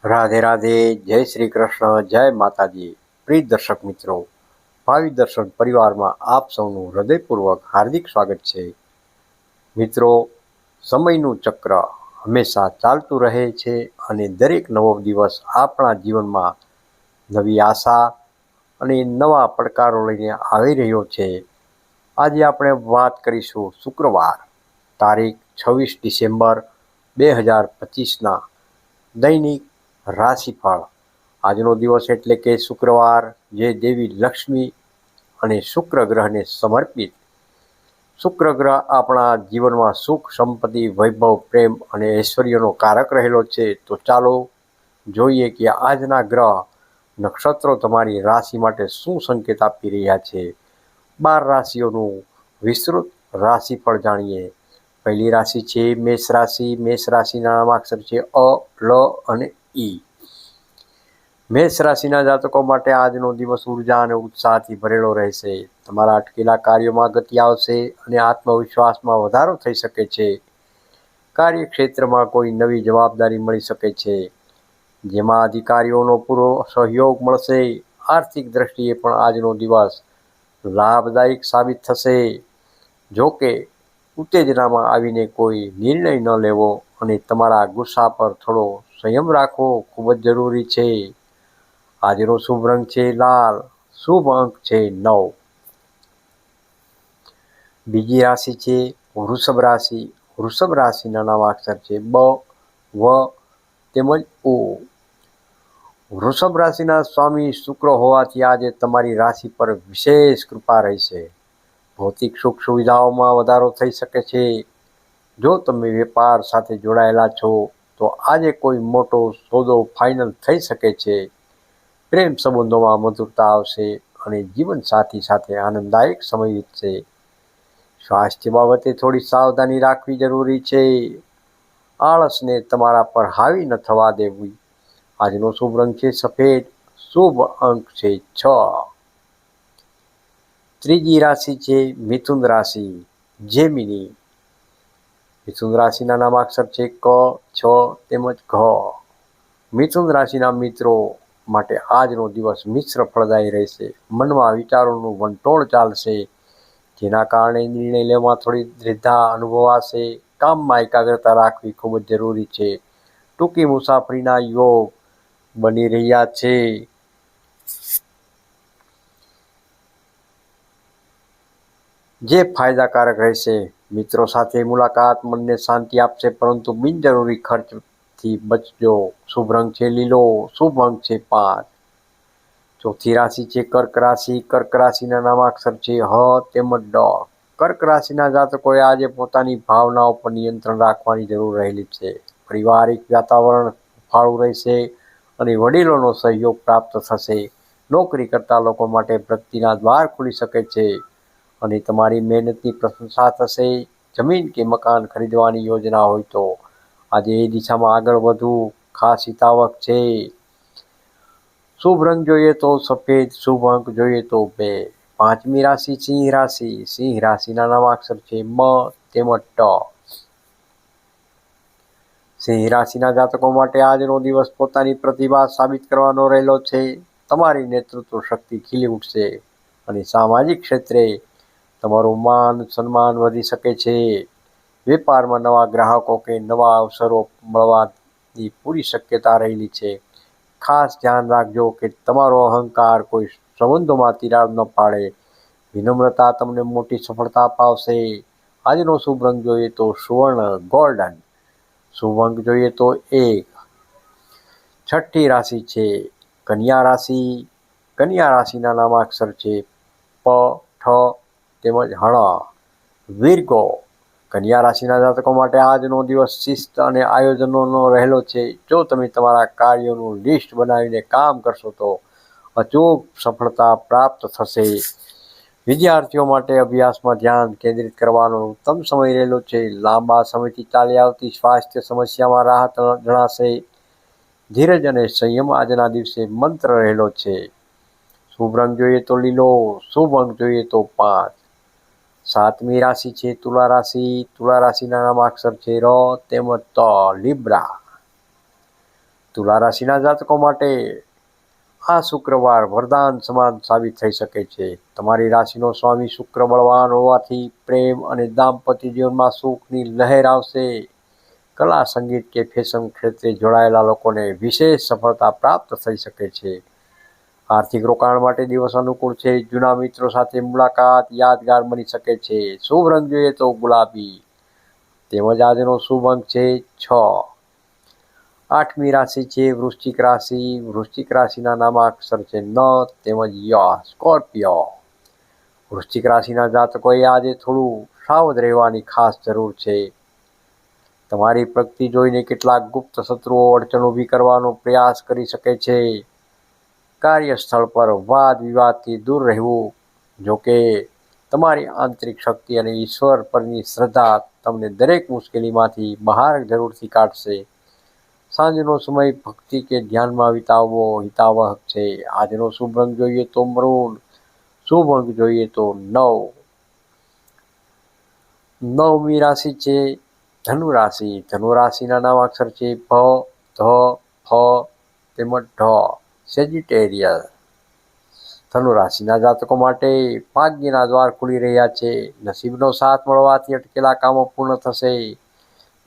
રાધે રાધે, જય શ્રી કૃષ્ણ, જય માતાજી. પ્રિય દર્શક મિત્રો, ભાવિ દર્શન પરિવારમાં આપ સૌનું હૃદયપૂર્વક હાર્દિક સ્વાગત છે. મિત્રો, સમયનું ચક્ર હંમેશા ચાલતું રહે છે અને દરેક નવો દિવસ આપણા જીવનમાં નવી આશા અને નવા પડકારો લઈને આવી રહ્યો છે. આજે આપણે વાત કરીશું શુક્રવાર, તારીખ 26 ડિસેમ્બર 2025ના દૈનિક રાશિફળ. આજનો દિવસ એટલે કે શુક્રવાર, જે દેવી લક્ષ્મી અને શુક્ર ગ્રહને સમર્પિત. શુક્ર ગ્રહ આપણા જીવનમાં સુખ, સંપત્તિ, વૈભવ, પ્રેમ અને ઐશ્વર્યનો કારક રહેલો છે. તો ચાલો જોઈએ કે આજના ગ્રહ નક્ષત્રો તમારી રાશિ માટે શું સંકેત આપી રહ્યા છે. 12 રાશિઓનું વિસ્તૃત રાશિફળ જાણીએ. પહેલી રાશિ છે મેષ રાશિ. મેષ રાશિના નામાક્ષર છે અ, લ અને ઈ. મેષ રાશિના જાતકો માટે આજનો દિવસ ઉર્જા અને ઉત્સાહથી ભરેલો રહેશે. તમારા અટકેલા કાર્યોમાં ગતિ આવશે અને આત્મવિશ્વાસમાં વધારો થઈ શકે છે. કાર્યક્ષેત્રમાં કોઈ નવી જવાબદારી મળી શકે છે, જેમાં અધિકારીઓનો પૂરો સહયોગ મળશે. આર્થિક દ્રષ્ટિએ પણ આજનો દિવસ લાભદાયક સાબિત થશે. જો કે ઉત્તેજનામાં આવીને કોઈ નિર્ણય ન લેવો અને તમારા ગુસ્સા પર થોડો સંયમ રાખવો ખૂબ જ જરૂરી છે. આજનો શુભ રંગ છે લાલ. શુભ અંક છે 9. બીજી રાશિ છે વૃષભ રાશિ. વૃષભ રાશિના નામાક્ષર છે બ, વ તેમજ ઓ. વૃષભ રાશિના સ્વામી શુક્ર હોવાથી આજે તમારી રાશિ પર વિશેષ કૃપા રહેશે. ભૌતિક સુખ સુવિધાઓમાં વધારો થઈ શકે છે. જો તમે વેપાર સાથે જોડાયેલા છો તો આજે કોઈ મોટો સોદો ફાઇનલ થઈ શકે છે. પ્રેમ સંબંધોમાં મધુરતા આવશે અને જીવનસાથી સાથે આનંદદાયક સમય વીતશે. સ્વાસ્થ્ય બાબતે થોડી સાવધાની રાખવી જરૂરી છે. આળસને તમારા પર હાવી ન થવા દેવી. આજનો શુભ રંગ છે સફેદ. શુભ અંક છે 6. ત્રીજી રાશિ છે મિથુન રાશિ, જેમિની. મિથુન રાશિના નામાક્ષર છે ક, છ તેમજ ઘ. મિથુન રાશિના મિત્રો માટે આજનો દિવસ મિશ્ર ફળદાયી રહેશે. મનમાં વિચારોનું વંટોળ ચાલશે, જેના કારણે નિર્ણય લેવામાં થોડી દ્વિધા અનુભવાશે. કામમાં એકાગ્રતા રાખવી ખૂબ જ જરૂરી છે. ટૂંકી મુસાફરીના યોગ બની રહ્યા છે. જે ફાયદાકારક રહેશે. મિત્રો સાથે મુલાકાત મનને શાંતિ આપશે, પરંતુ બિનજરૂરી ખર્ચથી બચજો. શુભ રંગ છે લીલો. શુભ અંક છે 5. ચોથી રાશિ છે કર્ક રાશિ. કર્ક રાશિના નામાક્ષર છે હ તેમજ ડ. કર્ક રાશિના જાતકોએ આજે પોતાની ભાવનાઓ પર નિયંત્રણ રાખવાની જરૂર રહેલી છે. પારિવારિક વાતાવરણ ફાળું રહેશે અને વડીલોનો સહયોગ પ્રાપ્ત થશે. નોકરી કરતા લોકો માટે પ્રગતિના દ્વાર ખુલી શકે છે અને તમારી મહેનતની પ્રશંસા થશે. જમીન કે મકાન ખરીદવાની યોજના હોય તો આજે એ દિશામાં આગળ વધવું ખાસ હિતાવક છે. શુભ રંગ જોઈએ તો સફેદ. શુભ અંક જોઈએ તો 2. પાંચમી રાશિ સિંહ રાશિ. સિંહ રાશિના નામાક્ષર છે મ તેમજ ટ. સિંહ રાશિના જાતકો માટે આજનો દિવસ પોતાની પ્રતિભા સાબિત કરવાનો રહેલો છે. તમારી નેતૃત્વ શક્તિ ખીલી ઉઠશે અને સામાજિક ક્ષેત્રે તમારું માન સન્માન વધી શકે છે. વેપારમાં નવા ગ્રાહકો કે નવા અવસરો મળવાની પૂરી શક્યતા રહેલી છે. ખાસ ધ્યાન રાખજો કે તમારો અહંકાર કોઈ સંબંધોમાં તિરાડ ન પાડે. વિનમ્રતા તમને મોટી સફળતા અપાવશે. આજનો શુભ રંગ જોઈએ તો સુવર્ણ ગોલ્ડન. શુભ અંક જોઈએ તો 1. છઠ્ઠી રાશિ છે કન્યા રાશિ. કન્યા રાશિના નામાક્ષર છે પ, ઠ તેમજ હણ. વિર્ગો. કન્યા રાશિના જાતકો માટે આજનો દિવસ શિસ્ત અને આયોજનોનો રહેલો છે. જો તમે તમારા કાર્યોનું લિસ્ટ બનાવીને કામ કરશો તો અચૂક સફળતા પ્રાપ્ત થશે. વિદ્યાર્થીઓ માટે અભ્યાસમાં ધ્યાન કેન્દ્રિત કરવાનો ઉત્તમ સમય રહેલો છે. લાંબા સમયથી ચાલી આવતી સ્વાસ્થ્ય સમસ્યામાં રાહત જણાશે. ધીરજ અને સંયમ આજના દિવસે મંત્ર રહેલો છે. શુભ રંગ જોઈએ તો લીલો. શુભ અંક જોઈએ તો 5. સાતમી રાશિ છે તુલા રાશિ. તુલા રાશિના નામાક્ષર છે ર તેમજ ત. લિબ્રા. તુલા રાશિના જાતકો માટે આ શુક્રવાર વરદાન સમાન સાબિત થઈ શકે છે. તમારી રાશિનો સ્વામી શુક્ર બળવાન હોવાથી પ્રેમ અને દાંપત્ય જીવનમાં સુખની લહેર આવશે. કલા, સંગીત કે ફેશન ક્ષેત્રે જોડાયેલા લોકોને વિશેષ સફળતા પ્રાપ્ત થઈ શકે છે. આર્થિક રોકાણ માટે દિવસ અનુકૂળ છે. જૂના મિત્રો સાથે મુલાકાત યાદગાર બની શકે છે. શુભ રંગ જોઈએ તો ગુલાબી. તેમજ આજનો શુભ અંક છે 6. 8મી રાશિ છે વૃશ્ચિક રાશિ. વૃશ્ચિક રાશિના નામાક્ષર છે ન તેમજ ય. સ્કોર્પિયો. વૃશ્ચિક રાશિના જાતકોએ આજે થોડું સાવધ રહેવાની ખાસ જરૂર છે. તમારી પ્રગતિ જોઈને કેટલાક ગુપ્ત શત્રુઓ અડચણ ઊભી કરવાનો પ્રયાસ કરી શકે છે. કાર્યસ્થળ પર વાદ વિવાદથી દૂર રહેવું. જોકે તમારી આંતરિક શક્તિ અને ઈશ્વર પરની શ્રદ્ધા તમને દરેક મુશ્કેલીમાંથી બહાર જરૂરથી કાઢશે. સાંજનો સમય ભક્તિ કે ધ્યાનમાં વિતાવવો હિતાવહ છે. આજનો શુભ રંગ જોઈએ તો મરૂન. શુભ અંક જોઈએ તો 9. 9મી રાશિ છે ધનુ રાશિ. ધનુ રાશિના નામાક્ષર છે ભ, ધ, ફ તેમજ ઢ. સેજિટેરિયસ. ધનુ રાશિના જાતકો માટે ભાગ્યના દ્વાર ખુલી રહ્યા છે. નસીબનો સાથ મળવાથી અટકેલા કામો પૂર્ણ થશે.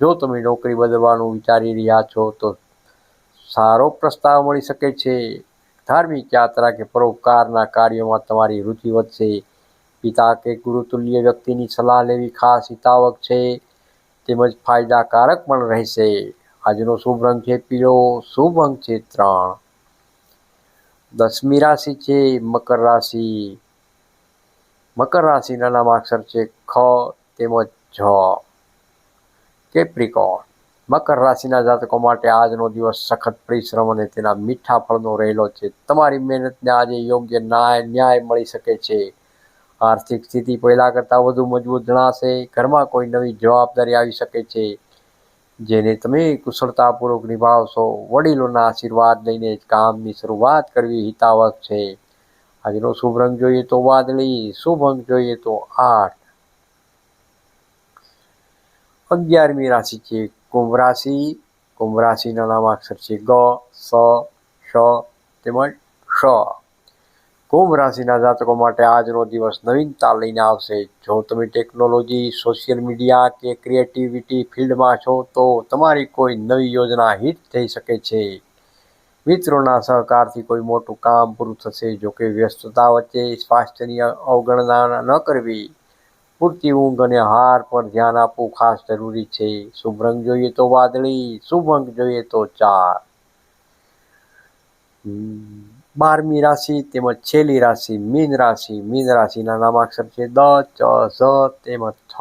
જો તમે નોકરી બદલવાનું વિચારી રહ્યા છો તો સારો પ્રસ્તાવ મળી શકે છે. ધાર્મિક યાત્રા કે પરોપકારના કાર્યોમાં તમારી રુચિ વધશે. પિતા કે ગુરુતુલ્ય વ્યક્તિની સલાહ લેવી ખાસ હિતાવહ છે તેમજ ફાયદાકારક પણ રહેશે. આજનો શુભ રંગ છે પીળો. શુભ અંક છે 3. 10મી રાશિ છે મકર રાશિ. મકર રાશિના નામાક્ષર છે ખ તેમજ જ. કેપ્રિકોર્ન. મકર રાશિના જાતકો માટે આજનો દિવસ સખત પરિશ્રમ અને તેના મીઠા ફળનો રહેલો છે. તમારી મહેનતને આજે યોગ્ય ન્યાય મળી શકે છે. આર્થિક સ્થિતિ પહેલા કરતાં વધુ મજબૂત જણાશે. ઘરમાં કોઈ નવી જવાબદારી આવી શકે છે જેને તમે કુશળતાપૂર્વક નિભાવશો. વડીલોના આશીર્વાદ લઈને જ કામની શરૂઆત કરવી હિતાવહ છે. આજનો શુભ રંગ જોઈએ તો વાદળી. શુભ અંક જોઈએ તો 8. 11મી રાશિ છે કુંભ રાશિ. કુંભ રાશિના નામાક્ષર છે ગ, સ, શ તેમજ શ. કુંભ રાશિના જાતકો માટે આજનો દિવસ નવીનતા લઈને આવશે. જો તમે ટેકનોલોજી, સોશિયલ મીડિયા કે ક્રિએટિવિટી ફિલ્ડમાં છો તો તમારી કોઈ નવી યોજના હિટ થઈ શકે છે. મિત્રોના સહકારથી કોઈ મોટું કામ પૂરું થશે. જોકે વ્યસ્તતા વચ્ચે સ્વાસ્થ્યની અવગણના ન કરવી. પૂરતી ઊંઘ અને આહાર પર ધ્યાન આપવું ખાસ જરૂરી છે. શુભ રંગ જોઈએ તો વાદળી. શુભ અંક જોઈએ તો 4. 12મી રાશિ તેમજ છેલ્લી રાશિ મીન રાશિ. મીન રાશિના નામાક્ષર છે દ, ચ, ઝ તેમજ થ.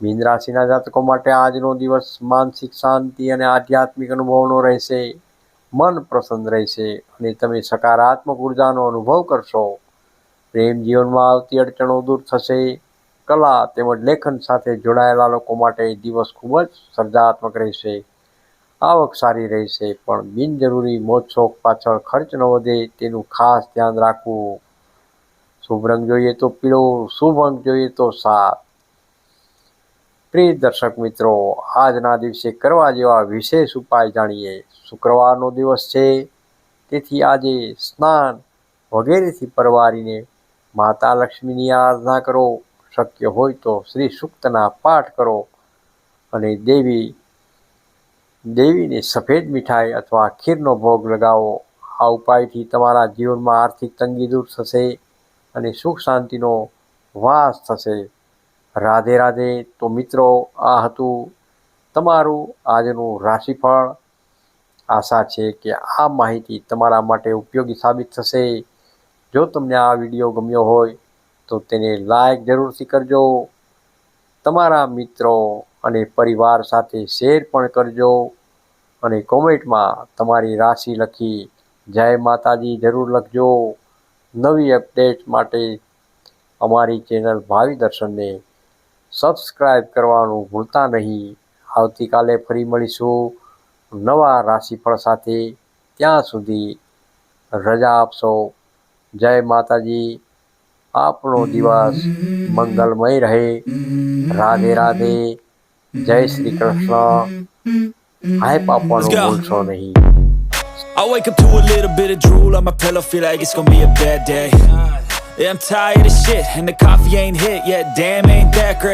મીન રાશિના જાતકો માટે આજનો દિવસ માનસિક શાંતિ અને આધ્યાત્મિક અનુભવનો રહેશે. મન પ્રસન્ન રહેશે અને તમે સકારાત્મક ઉર્જાનો અનુભવ કરશો. પ્રેમ જીવનમાં આવતી અડચણો દૂર થશે. કલા તેમજ લેખન સાથે જોડાયેલા લોકો માટે દિવસ ખૂબ જ સર્જનાત્મક રહેશે. આવક સારી રહેશે પણ બિનજરૂરી મોજશોખ પાછળ ખર્ચ ન વધે તેનું ખાસ ધ્યાન રાખવું. શુભ રંગ જોઈએ તો પીળો. શુભ અંક જોઈએ તો 7. પ્રિય દર્શક મિત્રો, આજના દિવસે કરવા જેવા વિશેષ ઉપાય જાણીએ. શુક્રવારનો દિવસ છે તેથી આજે સ્નાન વગેરેથી પરવારીને માતા લક્ષ્મીની આરાધના કરો. શક્ય હોય તો શ્રી સૂક્તના પાઠ કરો અને દેવીને સફેદ મીઠાઈ અથવા ખીરનો ભોગ લગાવો. આ ઉપાયથી તમારા જીવનમાં આર્થિક તંગી દૂર થશે અને સુખ શાંતિનો વાસ થશે. રાધે રાધે. તો મિત્રો, આ હતું તમારું આજનું રાશિફળ. આશા છે કે આ માહિતી તમારા માટે ઉપયોગી સાબિત થશે. જો તમને આ વિડીયો ગમ્યો હોય તો તેને લાઈક જરૂરથી કરજો. તમારા મિત્રો અને પરિવાર સાથે શેર પણ કરજો અને કોમેન્ટમાં તમારી રાશિ લખી જય માતાજી જરૂર લખજો. નવી અપડેટ માટે અમારી ચેનલ ભાવિ દર્શનને સબસ્ક્રાઈબ કરવાનું ભૂલતા નહીં. આવતીકાલે ફરી મળીશું નવા રાશિફળ સાથે. ત્યાં સુધી રજા આપશો. જય માતાજી. આપણો દિવસ મંગલમય રહે. રાધે રાધે. જય શ્રી કૃષ્ણ. હાઈપ આપવાનું ભૂલશો નહીં. I wake up to a little bit of drool on my pillow, feel like it's gonna be a bad day. Yeah, I'm tired of shit, and the coffee ain't hit yet, damn ain't that great.